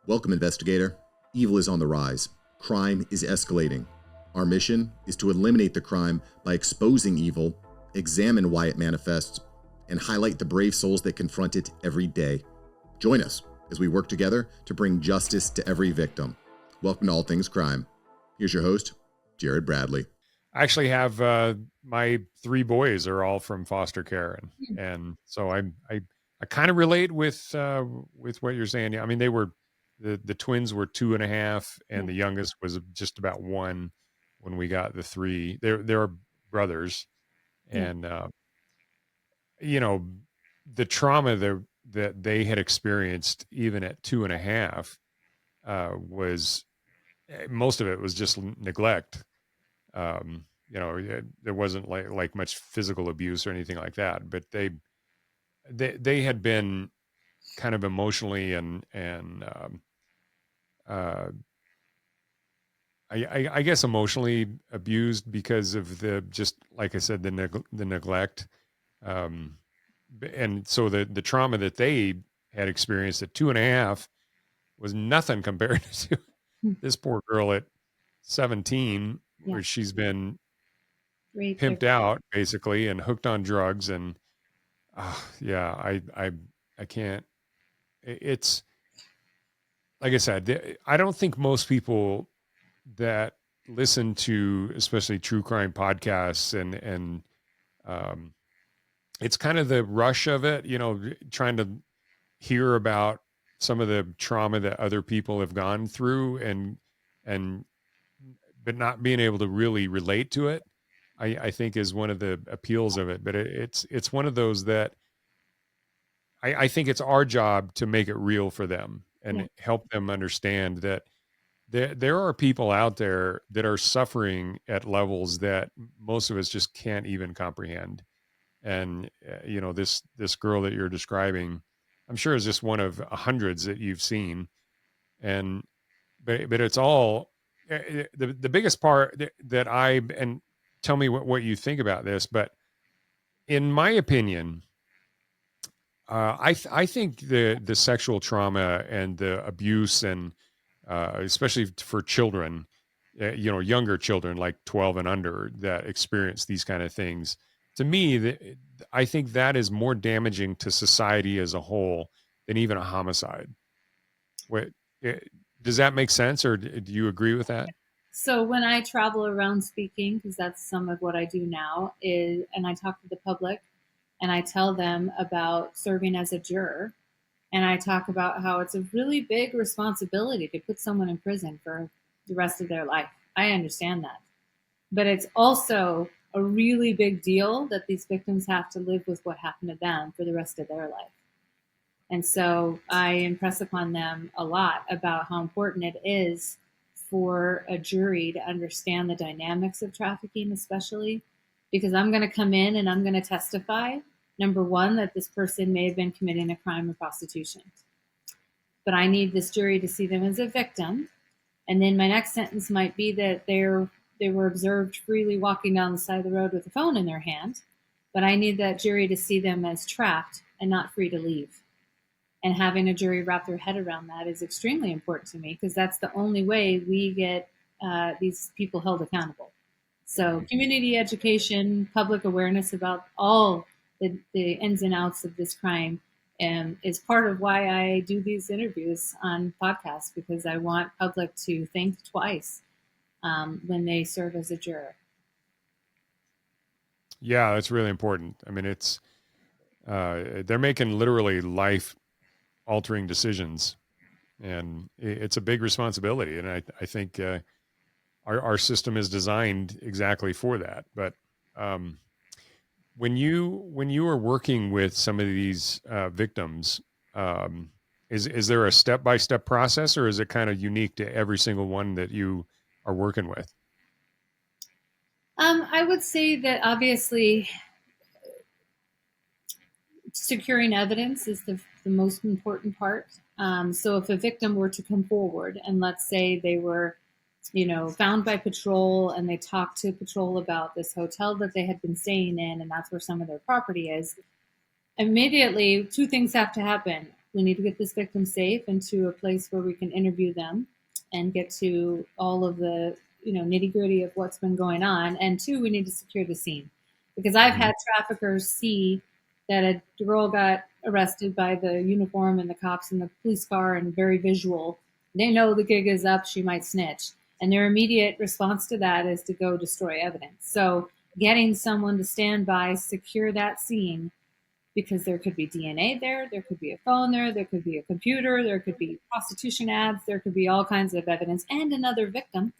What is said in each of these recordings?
Welcome, investigator. Evil is on the rise. Crime is escalating. Our mission is to eliminate the crime by exposing evil, examine why it manifests, and highlight the brave souls that confront it every day. Join us as we work together to bring justice to every victim. Welcome to All Things Crime. Here's your host, Jared Bradley. I actually have my three boys are all from foster care, and so I kind of relate with what you're saying. I mean, they were the twins were 2.5, and the youngest was just about 1 when we got the three. They're brothers, and the trauma that they had experienced even at 2.5 was most of it was just neglect. There wasn't like much physical abuse or anything like that, but they had been kind of emotionally and I guess emotionally abused because of just like I said, the neglect, and so the trauma that they had experienced at 2.5 was nothing compared to this poor girl at 17, where she's been pimped out basically and hooked on drugs. And I can't. It's like I said, I don't think most people that listen to especially true crime podcasts and it's kind of the rush of it, trying to hear about some of the trauma that other people have gone through and but not being able to really relate to it, I think is one of the appeals of it. But it's one of those that I think it's our job to make it real for them and help them understand that there are people out there that are suffering at levels that most of us just can't even comprehend. And this girl that you're describing, I'm sure is just one of hundreds that you've seen. And but it's all the biggest part that and tell me what you think about this, but in my opinion, I think the sexual trauma and the abuse and especially for children, younger children like 12 and under that experience these kind of things, to me, I think that is more damaging to society as a whole than even a homicide. Does that make sense, or do you agree with that? So when I travel around speaking, because that's some of what I do now, and I talk to the public and I tell them about serving as a juror, and I talk about how it's a really big responsibility to put someone in prison for the rest of their life. I understand that. But it's also a really big deal that these victims have to live with what happened to them for the rest of their life. And so I impress upon them a lot about how important it is for a jury to understand the dynamics of trafficking, especially because I'm going to come in and I'm going to testify, number one, that this person may have been committing a crime of prostitution. But I need this jury to see them as a victim. And then my next sentence might be that they were observed freely walking down the side of the road with a phone in their hand. But I need that jury to see them as trapped and not free to leave. And having a jury wrap their head around that is extremely important to me because that's the only way we get these people held accountable. So community education, public awareness about all the ins and outs of this crime is part of why I do these interviews on podcasts, because I want public to think twice when they serve as a juror. Yeah, that's really important. I mean, it's they're making literally life altering decisions, and it's a big responsibility. And I think our system is designed exactly for that. But when you are working with some of these victims, is there a step-by-step process, or is it kind of unique to every single one that you are working with? I would say that obviously securing evidence is the most important part. So if a victim were to come forward and let's say they were, found by patrol and they talked to patrol about this hotel that they had been staying in and that's where some of their property is, immediately two things have to happen. we need to get this victim safe into a place where we can interview them and get to all of the nitty gritty of what's been going on. And two, we need to secure the scene, because I've had traffickers see that a girl got arrested by the uniform and the cops in the police car and very visual. They know the gig is up, she might snitch. And their immediate response to that is to go destroy evidence. So getting someone to stand by, secure that scene, because there could be DNA there, there could be a phone there could be a computer, there could be prostitution ads, there could be all kinds of evidence, and another victim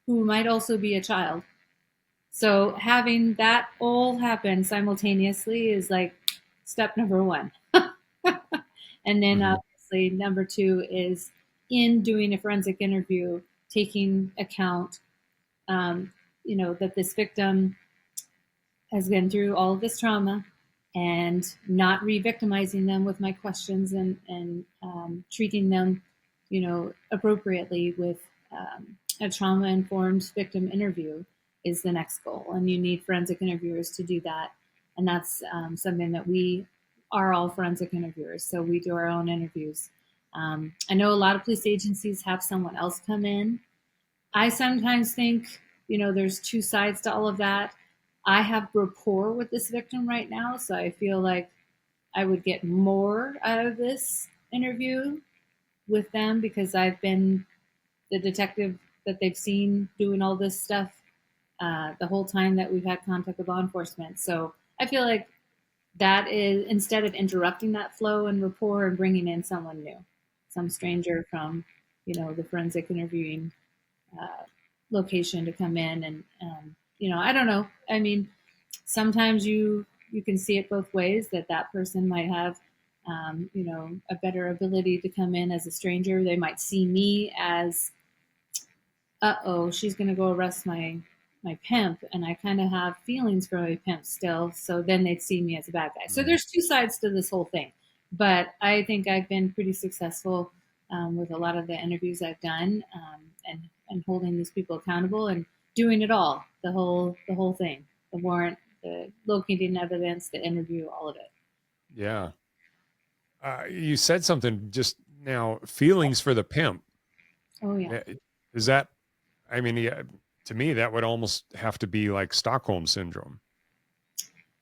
who might also be a child. So having that all happen simultaneously is like step number one. And then obviously number two is, in doing a forensic interview, taking account, that this victim has been through all of this trauma, and not re-victimizing them with my questions, and treating them, appropriately with a trauma-informed victim interview is the next goal. And you need forensic interviewers to do that. And that's something that we are all forensic interviewers. So we do our own interviews. I know a lot of police agencies have someone else come in. I sometimes think, there's two sides to all of that. I have rapport with this victim right now, so I feel like I would get more out of this interview with them, because I've been the detective that they've seen doing all this stuff the whole time that we've had contact with law enforcement. So I feel like that is, instead of interrupting that flow and rapport and bringing in someone new, some stranger from, the forensic interviewing location to come in. And, I don't know. I mean, sometimes you can see it both ways, that person might have, a better ability to come in as a stranger. They might see me as, she's going to go arrest my pimp, and I kind of have feelings for my pimp still, so then they'd see me as a bad guy. So there's two sides to this whole thing, but I think I've been pretty successful with a lot of the interviews I've done, and holding these people accountable and doing it all, the whole thing, the warrant, the locating evidence, the interview, all of it. Yeah. You said something just now, feelings for the pimp. Oh yeah. Is that, I mean, to me, that would almost have to be like Stockholm syndrome.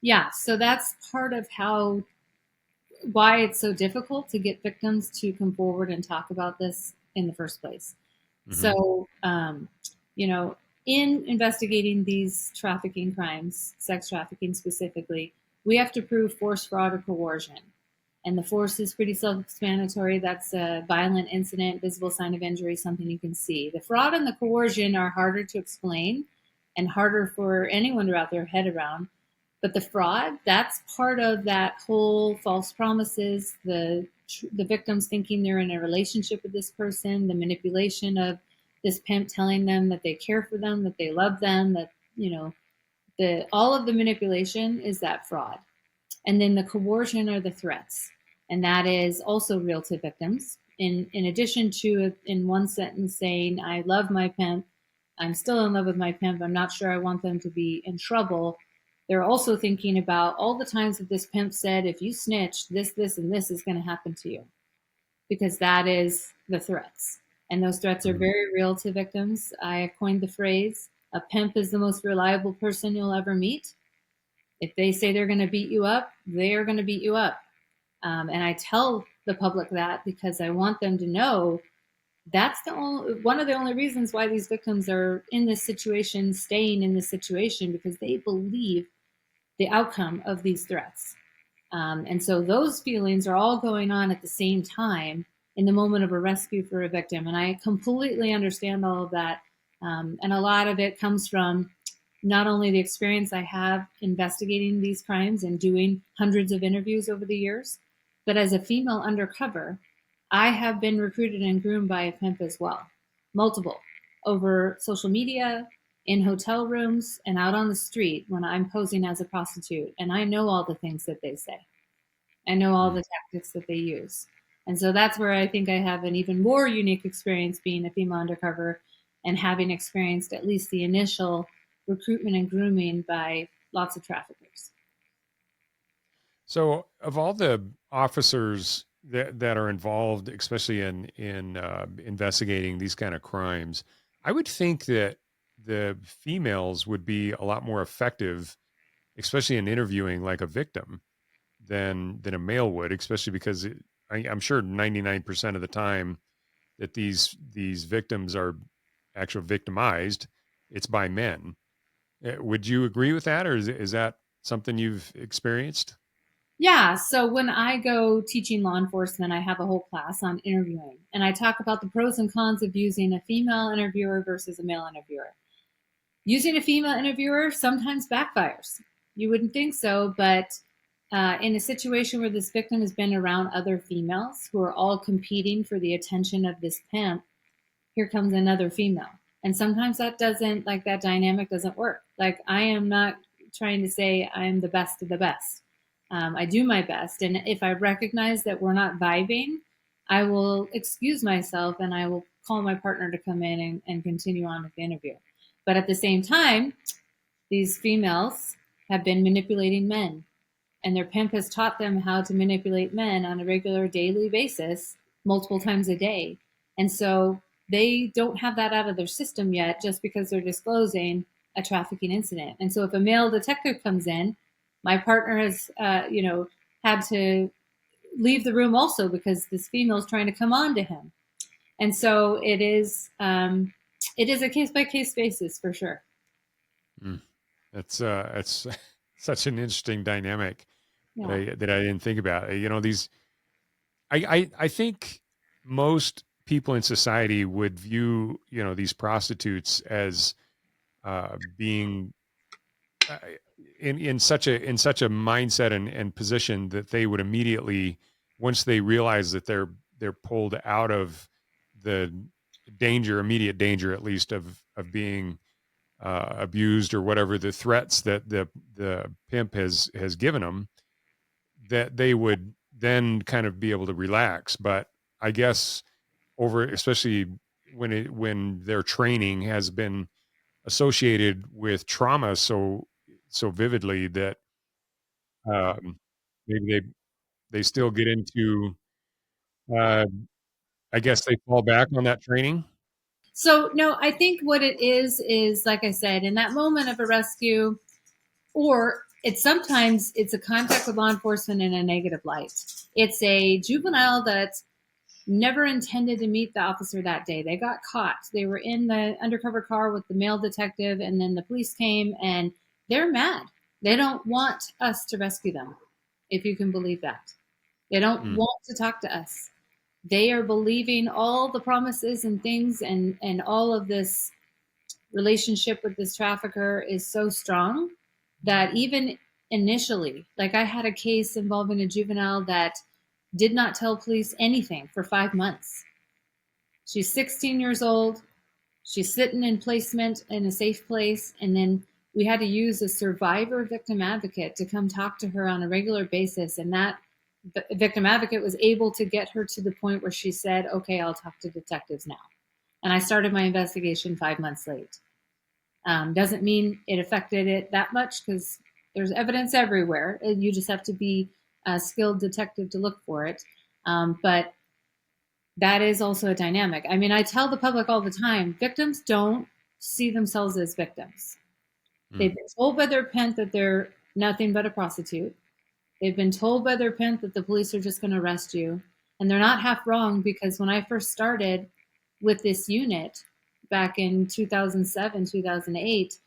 Yeah. So that's part of why it's so difficult to get victims to come forward and talk about this in the first place. So, in investigating these trafficking crimes, sex trafficking specifically, we have to prove force, fraud, or coercion. And the force is pretty self-explanatory. That's a violent incident, visible sign of injury, something you can see. The fraud and the coercion are harder to explain and harder for anyone to wrap their head around. But the fraud, that's part of that whole false promises, the victims thinking they're in a relationship with this person, the manipulation of this pimp telling them that they care for them, that they love them, that, all of the manipulation is that fraud. And then the coercion are the threats. And that is also real to victims. In addition to, in one sentence saying, I love my pimp, I'm still in love with my pimp, I'm not sure I want them to be in trouble, they're also thinking about all the times that this pimp said, if you snitch, this, and this is going to happen to you. Because that is the threats. And those threats are very real to victims. I have coined the phrase, a pimp is the most reliable person you'll ever meet. If they say they're going to beat you up, they are going to beat you up. And I tell the public that because I want them to know that's one of the only reasons why these victims are in this situation, staying in this situation, because they believe the outcome of these threats. And so those feelings are all going on at the same time in the moment of a rescue for a victim. And I completely understand all of that. And a lot of it comes from not only the experience I have investigating these crimes and doing hundreds of interviews over the years, but as a female undercover, I have been recruited and groomed by a pimp as well. Multiple. Over social media, in hotel rooms, and out on the street when I'm posing as a prostitute. And I know all the things that they say. I know all the tactics that they use. And so that's where I think I have an even more unique experience being a female undercover and having experienced at least the initial recruitment and grooming by lots of traffickers. So of all the officers that are involved, especially in investigating these kind of crimes, I would think that the females would be a lot more effective, especially in interviewing like a victim, than a male would, especially because I'm sure 99% of the time that these victims are actually victimized, it's by men. Would you agree with that, or is that something you've experienced? Yeah, so when I go teaching law enforcement, I have a whole class on interviewing, and I talk about the pros and cons of using a female interviewer versus a male interviewer. Using a female interviewer sometimes backfires. You wouldn't think so, but in a situation where this victim has been around other females who are all competing for the attention of this pimp, here comes another female. And sometimes that doesn't, like, that dynamic doesn't work. Like, I am not trying to say I'm the best of the best. I do my best. And if I recognize that we're not vibing, I will excuse myself and I will call my partner to come in and continue on with the interview. But at the same time, these females have been manipulating men, and their pimp has taught them how to manipulate men on a regular daily basis, multiple times a day. And so they don't have that out of their system yet just because they're disclosing a trafficking incident. And so if a male detective comes in, my partner has, had to leave the room also because this female is trying to come on to him. And so it is a case by case basis for sure. Mm. That's such an interesting dynamic Yeah. that I didn't think about. These I think most people in society would view these prostitutes as being uh, in such a mindset and position that they would immediately, once they realize that they're pulled out of the immediate danger at least of being abused or whatever the threats that the pimp has given them, that they would then kind of be able to relax. But I guess especially when their training has been associated with trauma so vividly that um, maybe they still get into uh, I guess they fall back on that training. So no, I think what it is like I said, in that moment of a rescue, or it's a contact with law enforcement in a negative light. It's a juvenile that never intended to meet the officer that day. They got caught. They were in the undercover car with the male detective, and then the police came, and they're mad. They don't want us to rescue them, if you can believe that. They don't Mm, want to talk to us. They are believing all the promises and things, and all of this relationship with this trafficker is so strong that even initially, like, I had a case involving a juvenile that did not tell police anything for 5 months. She's 16 years old. She's sitting in placement in a safe place. And then we had to use a survivor victim advocate to come talk to her on a regular basis. And that victim advocate was able to get her to the point where she said, okay, I'll talk to detectives now. And I started my investigation 5 months late. Doesn't mean it affected it that much because there's evidence everywhere. And you just have to be a skilled detective to look for it. But that is also a dynamic. I mean, I tell the public all the time, victims don't see themselves as victims. mm, They've been told by their pimp that they're nothing but a prostitute. They've been told by their pimp that the police are just going to arrest you. And they're not half wrong, because when I first started with this unit back in 2007, 2008,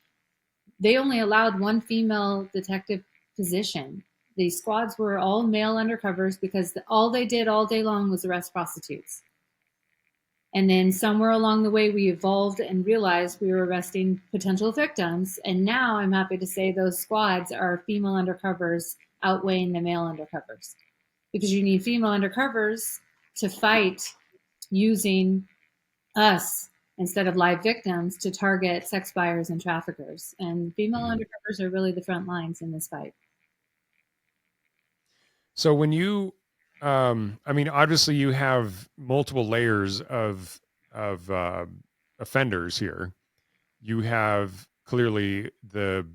they only allowed one female detective position. The squads were all male undercovers because all they did all day long was arrest prostitutes. And then somewhere along the way, we evolved and realized we were arresting potential victims. And now I'm happy to say those squads are female undercovers outweighing the male undercovers, because you need female undercovers to fight using us instead of live victims to target sex buyers and traffickers. And female mm. undercovers are really the front lines in this fight. So when you, I mean, obviously you have multiple layers of offenders here. You have clearly the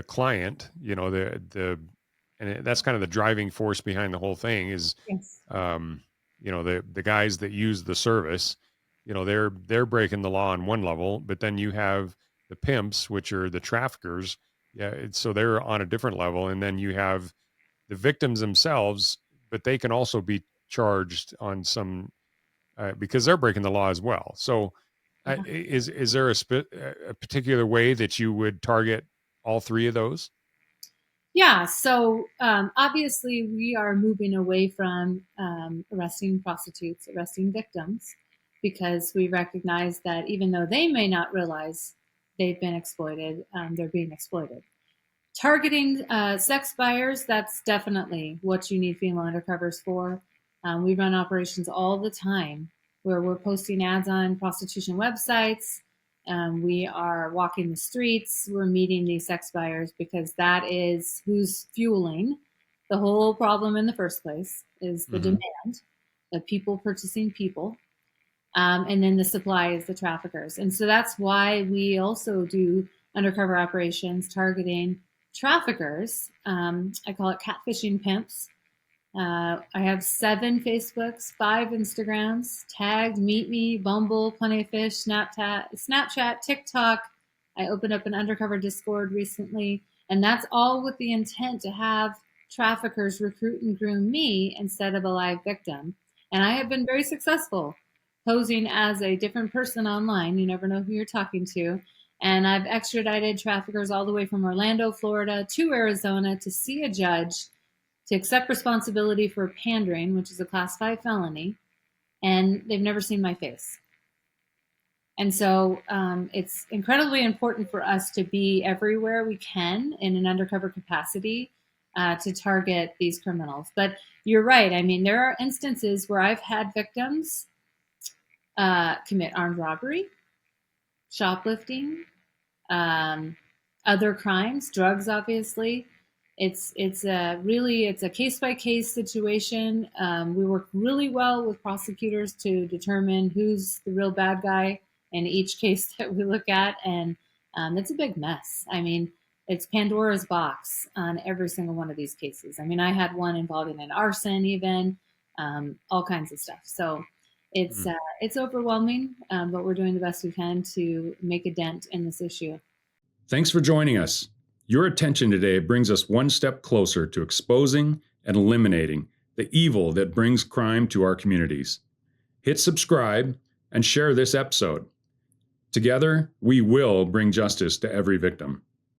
client, and that's kind of the driving force behind the whole thing is Yes. um, the guys that use the service, they're breaking the law on one level, but then you have the pimps, which are the traffickers. Yeah. So they're on a different level. And then you have the victims themselves, but they can also be charged on some, because they're breaking the law as well. So is there a particular way that you would target all three of those? Yeah, so obviously we are moving away from arresting prostitutes, arresting victims, because we recognize that even though they may not realize they've been exploited, they're being exploited. Targeting sex buyers, that's definitely what you need female undercovers for. We run operations all the time where we're posting ads on prostitution websites. We are walking the streets. We're meeting these sex buyers because that is who's fueling the whole problem in the first place, is the demand of people purchasing people. And then the supply is the traffickers. And so that's why we also do undercover operations targeting traffickers. I call it catfishing pimps. I have 7 Facebooks, 5 Instagrams, tagged, Meet Me, Bumble, Plenty of Fish, Snapchat, TikTok. I opened up an undercover Discord recently, and that's all with the intent to have traffickers recruit and groom me instead of a live victim. And I have been very successful posing as a different person online. You never know who you're talking to. And I've extradited traffickers all the way from Orlando, Florida to Arizona to see a judge to accept responsibility for pandering, which is a class 5 felony, and they've never seen my face. And so it's incredibly important for us to be everywhere we can in an undercover capacity to target these criminals. But you're right. I mean, there are instances where I've had victims commit armed robbery, shoplifting, other crimes, drugs, obviously. It's a case-by-case situation. We work really well with prosecutors to determine who's the real bad guy in each case that we look at, and it's a big mess. I mean, it's Pandora's box on every single one of these cases. I mean, I had one involving an arson, even all kinds of stuff. So it's overwhelming, but we're doing the best we can to make a dent in this issue. Thanks for joining us. Your attention today brings us one step closer to exposing and eliminating the evil that brings crime to our communities. Hit subscribe and share this episode. Together, we will bring justice to every victim.